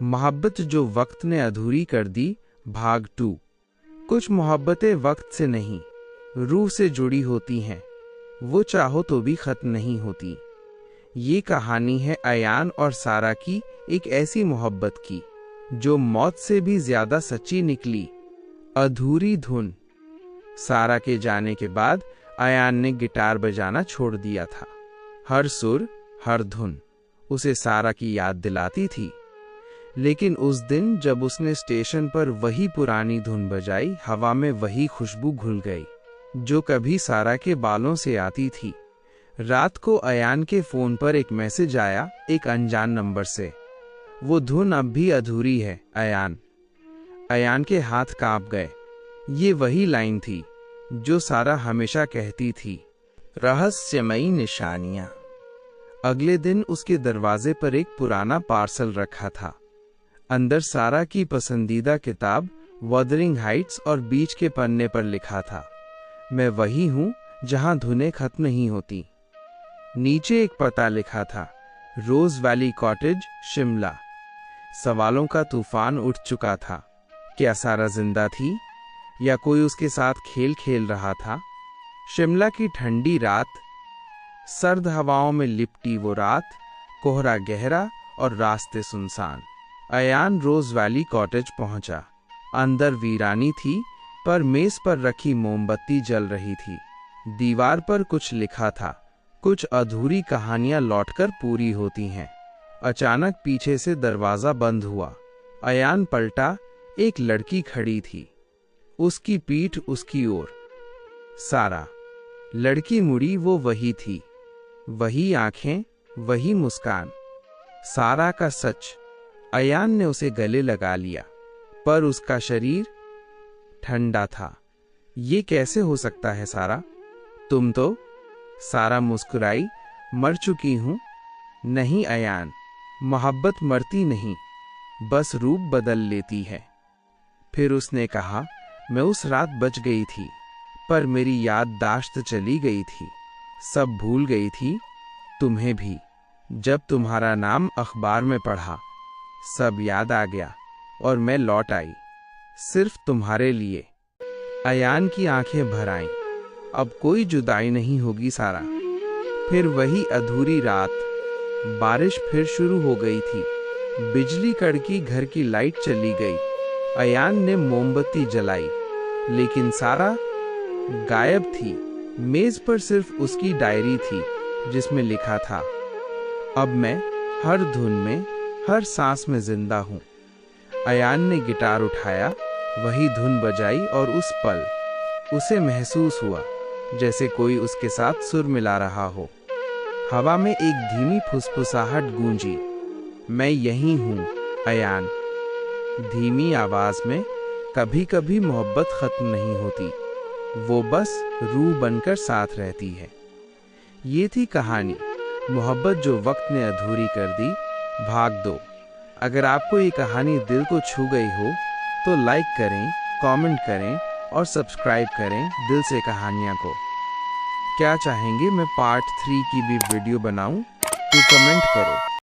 मोहब्बत जो वक्त ने अधूरी कर दी, भाग 2। कुछ मोहब्बतें वक्त से नहीं, रूह से जुड़ी होती हैं, वो चाहो तो भी खत्म नहीं होती। ये कहानी है अयान और सारा की, एक ऐसी मोहब्बत की जो मौत से भी ज्यादा सच्ची निकली। अधूरी धुन। सारा के जाने के बाद अयान ने गिटार बजाना छोड़ दिया था। हर सुर, हर धुन उसे सारा की याद दिलाती थी। लेकिन उस दिन जब उसने स्टेशन पर वही पुरानी धुन बजाई, हवा में वही खुशबू घुल गई जो कभी सारा के बालों से आती थी। रात को अयान के फोन पर एक मैसेज आया, एक अनजान नंबर से। वो धुन अब भी अधूरी है अयान। अयान के हाथ कांप गए। ये वही लाइन थी जो सारा हमेशा कहती थी, रहस्यमयी निशानियां। अगले दिन उसके दरवाजे पर एक पुराना पार्सल रखा था। अंदर सारा की पसंदीदा किताब वदरिंग हाइट्स और बीच के पन्ने पर लिखा था, मैं वही हूं जहां धुनें खत्म नहीं होती। नीचे एक पता लिखा था, रोज वैली कॉटेज, शिमला। सवालों का तूफान उठ चुका था। क्या सारा जिंदा थी या कोई उसके साथ खेल खेल रहा था? शिमला की ठंडी रात, सर्द हवाओं में लिपटी वो रात, कोहरा गहरा और रास्ते सुनसान। अयान रोज वैली कॉटेज पहुंचा। अंदर वीरानी थी, पर मेज पर रखी मोमबत्ती जल रही थी। दीवार पर कुछ लिखा था, कुछ अधूरी कहानियां लौटकर पूरी होती हैं। अचानक पीछे से दरवाजा बंद हुआ। अयान पलटा, एक लड़की खड़ी थी, उसकी पीठ उसकी ओर। सारा। लड़की मुड़ी, वो वही थी, वही आंखें, वही मुस्कान। सारा का सच। अयान ने उसे गले लगा लिया, पर उसका शरीर ठंडा था। ये कैसे हो सकता है सारा? तुम तो? सारा मुस्कुराई, मर चुकी हूं। नहीं अयान, मोहब्बत मरती नहीं, बस रूप बदल लेती है। फिर उसने कहा, मैं उस रात बच गई थी, पर मेरी याददाश्त चली गई थी, सब भूल गई थी, तुम्हें भी। जब तुम्हारा नाम अखबार में पढ़ा, सब याद आ गया और मैं लौट आई, सिर्फ तुम्हारे लिए। अयान की आंखें भर आईं। अब कोई जुदाई नहीं होगी सारा। फिर वही अधूरी रात। बारिश फिर शुरू हो गई थी। बिजली कड़की, घर की लाइट चली गई। अयान ने मोमबत्ती जलाई, लेकिन सारा गायब थी। मेज पर सिर्फ उसकी डायरी थी जिसमें लिखा था, अब मैं हर धुन में, हर सांस में जिंदा हूं। अयान ने गिटार उठाया, वही धुन बजाई और उस पल उसे महसूस हुआ जैसे कोई उसके साथ सुर मिला रहा हो। हवा में एक धीमी फुसफुसाहट गूंजी, मैं यही हूं अयान। धीमी आवाज में, कभी कभी मोहब्बत खत्म नहीं होती, वो बस रूह बनकर साथ रहती है। ये थी कहानी, मोहब्बत जो वक्त ने अधूरी कर दी, भाग 2। अगर आपको ये कहानी दिल को छू गई हो तो लाइक करें, कमेंट करें और सब्सक्राइब करें दिल से कहानियां को। क्या चाहेंगे मैं पार्ट 3 की भी वीडियो बनाऊं? तो कमेंट करो।